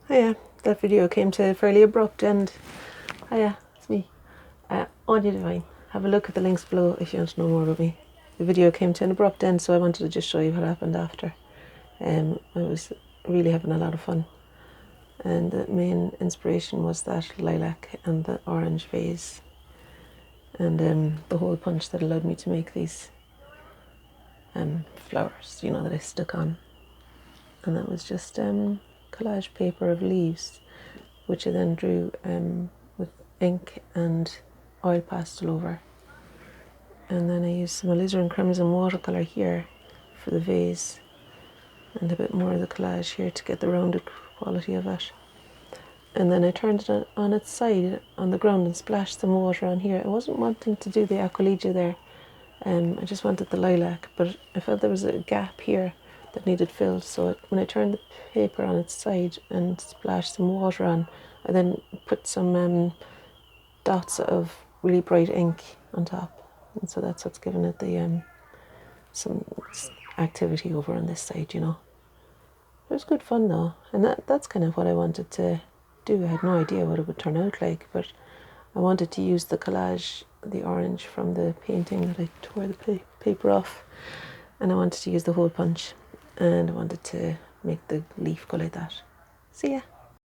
Hiya, that video came to a fairly abrupt end. Hiya, it's me. Aine Divine. Have a look at the links below if you want to know more about me. The video came to an abrupt end, so I wanted to just show you what happened after. I was really having a lot of fun. And the main inspiration was that lilac and the orange vase. And the hole punch that allowed me to make these flowers, that I stuck on. And that was just collage paper of leaves, which I then drew with ink and oil pastel over. And then I used some alizarin crimson watercolour here for the vase, and a bit more of the collage here to get the rounded quality of it. And then I turned it on its side on the ground and splashed some water on here. I wasn't wanting to do the aquilegia there, I just wanted the lilac, but I felt there was a gap here that needed filled, so when I turned the paper on its side and splashed some water on, I then put some dots of really bright ink on top, and so that's what's given it the some activity over on this side, It was good fun though, and that's kind of what I wanted to do. I had no idea what it would turn out like, but I wanted to use the collage, the orange from the painting that I tore the paper off, and I wanted to use the hole punch, and I wanted to make the leaf go like that. See ya.